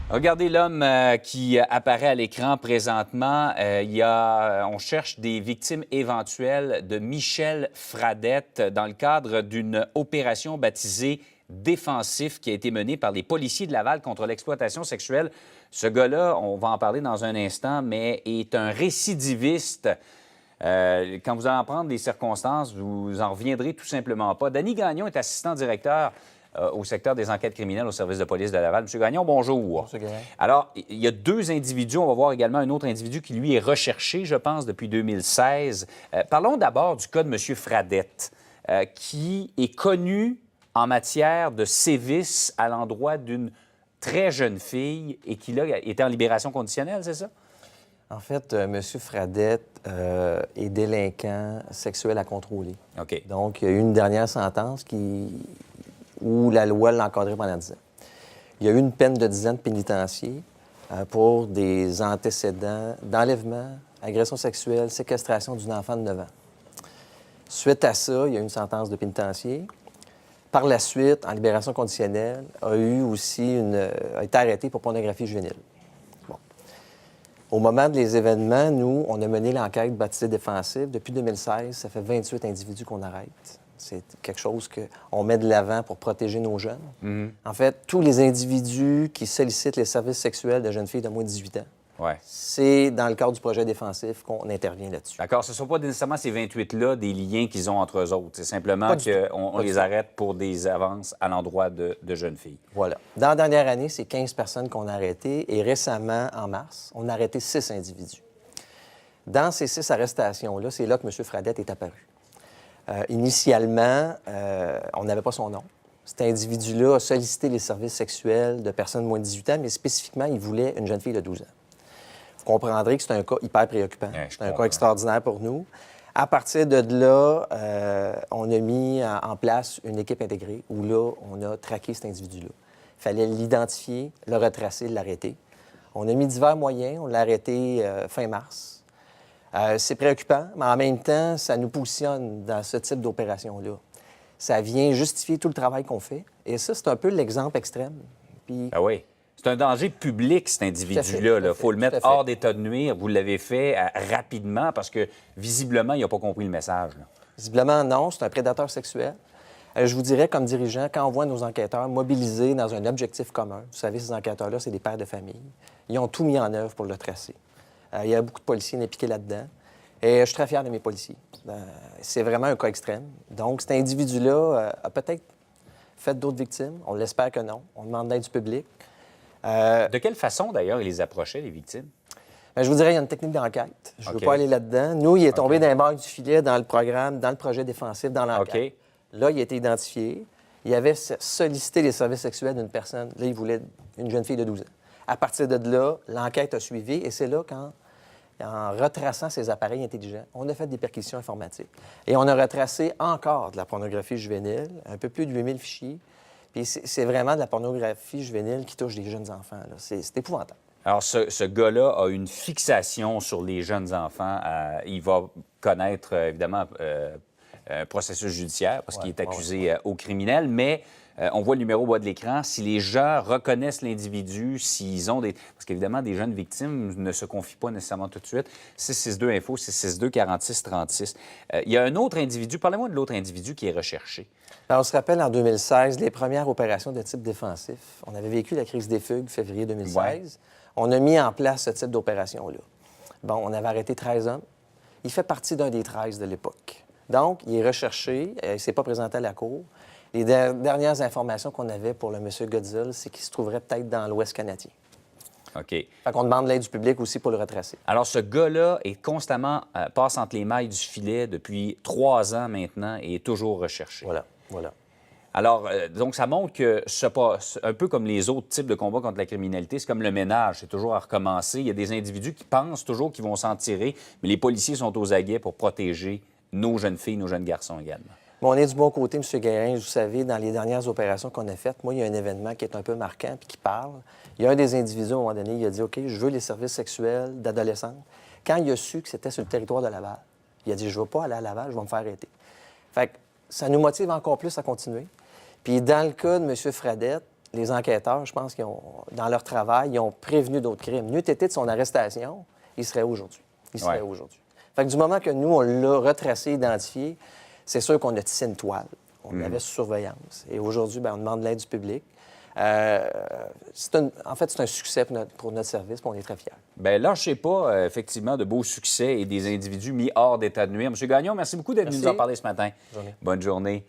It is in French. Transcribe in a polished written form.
Regardez l'homme qui apparaît à l'écran présentement. On cherche des victimes éventuelles de Michel Fradette dans le cadre d'une opération baptisée Défensif qui a été menée par les policiers de Laval contre l'exploitation sexuelle. Ce gars-là, on va en parler dans un instant, mais est un récidiviste. Quand vous allez en prendre les circonstances, vous en reviendrez tout simplement pas. Danny Gagnon est assistant directeur au secteur des enquêtes criminelles au service de police de Laval. Monsieur Gagnon, bonjour. Monsieur Gagnon. Alors, il y a deux individus. On va voir également un autre individu qui, lui, est recherché, je pense, depuis 2016. Parlons d'abord du cas de M. Fradette, qui est connu en matière de sévices à l'endroit d'une très jeune fille et qui, là, était en libération conditionnelle, c'est ça? En fait, M. Fradette est délinquant sexuel à contrôler. OK. Donc, il y a eu une dernière sentence où la loi l'a encadré pendant 10 ans. Il y a eu une peine de 10 ans de pénitencier pour des antécédents d'enlèvement, agression sexuelle, séquestration d'une enfant de 9 ans. Suite à ça, il y a eu une sentence de pénitencier. Par la suite, en libération conditionnelle, a été arrêté pour pornographie juvénile. Bon. Au moment des événements, nous, on a mené l'enquête baptisée défensive. Depuis 2016, ça fait 28 individus qu'on arrête. C'est quelque chose qu'on met de l'avant pour protéger nos jeunes. Mm-hmm. En fait, tous les individus qui sollicitent les services sexuels de jeunes filles de moins de 18 ans, Ouais. c'est dans le cadre du projet défensif qu'on intervient là-dessus. D'accord. Ce ne sont pas nécessairement ces 28-là des liens qu'ils ont entre eux autres. C'est simplement Pas du qu'on Pas du les tout. arrête pour des avances à l'endroit de jeunes filles. Voilà. Dans la dernière année, c'est 15 personnes qu'on a arrêtées et récemment, en mars, on a arrêté 6 individus. Dans ces 6 arrestations-là, c'est là que M. Fradette est apparu. Initialement, on n'avait pas son nom. Cet individu-là a sollicité les services sexuels de personnes de moins de 18 ans, mais spécifiquement, il voulait une jeune fille de 12 ans. Vous comprendrez que c'est un cas hyper préoccupant. Ouais, c'est un cas extraordinaire pour nous. À partir de là, on a mis en place une équipe intégrée où là, on a traqué cet individu-là. Il fallait l'identifier, le retracer, l'arrêter. On a mis divers moyens. On l'a arrêté fin mars. C'est préoccupant, mais en même temps, ça nous positionne dans ce type d'opération-là. Ça vient justifier tout le travail qu'on fait. Et ça, c'est un peu l'exemple extrême. Puis... Ah oui. C'est un danger public, cet individu-là. Il faut le mettre hors d'état de nuire. Vous l'avez fait rapidement parce que, visiblement, il n'a pas compris le message. Là. Visiblement, non. C'est un prédateur sexuel. Je vous dirais, comme dirigeant, quand on voit nos enquêteurs mobilisés dans un objectif commun, vous savez, ces enquêteurs-là, c'est des pères de famille, ils ont tout mis en œuvre pour le tracer. Il y a beaucoup de policiers impliqués là-dedans. Et je suis très fier de mes policiers. C'est vraiment un cas extrême. Donc, cet individu-là a peut-être fait d'autres victimes. On l'espère que non. On demande l'aide du public. De quelle façon, d'ailleurs, il les approchait, les victimes? Bien, je vous dirais, il y a une technique d'enquête. Je ne veux pas aller là-dedans. Nous, il est tombé dans les marques du filet, dans le programme, dans le projet défensif, dans l'enquête. Là, il a été identifié. Il avait sollicité les services sexuels d'une personne. Là, il voulait une jeune fille de 12 ans. À partir de là, l'enquête a suivi et c'est là qu'en retraçant ces appareils intelligents, on a fait des perquisitions informatiques. Et on a retracé encore de la pornographie juvénile, un peu plus de 8000 fichiers. Puis c'est vraiment de la pornographie juvénile qui touche des jeunes enfants. C'est épouvantable. Alors, ce gars-là a une fixation sur les jeunes enfants. Il va connaître, évidemment, un processus judiciaire parce qu'il est accusé au criminel, mais on voit le numéro au bas de l'écran. Si les gens reconnaissent l'individu, s'ils ont des... Parce qu'évidemment, des jeunes victimes ne se confient pas nécessairement tout de suite. 662 Info, 662 46 36. Il y a un autre individu. Parlez-moi de l'autre individu qui est recherché. Alors, on se rappelle, en 2016, les premières opérations de type défensif. On avait vécu la crise des fugues, février 2016. Ouais. On a mis en place ce type d'opération-là. Bon, on avait arrêté 13 hommes. Il fait partie d'un des 13 de l'époque. Donc, il est recherché. Il ne s'est pas présenté à la cour. Les dernières informations qu'on avait pour le M. Godzilla, c'est qu'il se trouverait peut-être dans l'Ouest canadien. OK. Fait qu'on demande l'aide du public aussi pour le retracer. Alors, ce gars-là est constamment, passe entre les mailles du filet depuis 3 ans maintenant et est toujours recherché. Voilà. Alors, donc, ça montre que, un peu comme les autres types de combats contre la criminalité, c'est comme le ménage, c'est toujours à recommencer. Il y a des individus qui pensent toujours qu'ils vont s'en tirer, mais les policiers sont aux aguets pour protéger nos jeunes filles, nos jeunes garçons également. Bon, on est du bon côté, M. Guérin. Vous savez, dans les dernières opérations qu'on a faites, moi, il y a un événement qui est un peu marquant puis qui parle. Il y a un des individus, à un moment donné, il a dit « OK, je veux les services sexuels d'adolescentes ». Quand il a su que c'était sur le territoire de Laval, il a dit « Je ne veux pas aller à Laval, je vais me faire arrêter ». Fait que ça nous motive encore plus à continuer. Puis dans le cas de M. Fradette, les enquêteurs, je pense, dans leur travail, ils ont prévenu d'autres crimes. N'eût été de son arrestation, il serait aujourd'hui. Il serait aujourd'hui. Fait que du moment que nous, on l'a retracé, identifié, c'est sûr qu'on a tissé une toile. On l'avait sous surveillance. Et aujourd'hui, bien, on demande de l'aide du public. En fait, c'est un succès pour notre service, puis on est très fiers. Bien, lâchez pas, effectivement, de beaux succès et des individus mis hors d'état de nuire. M. Gagnon, merci beaucoup d'être venu nous en parler ce matin. Bonne journée. Bonne journée.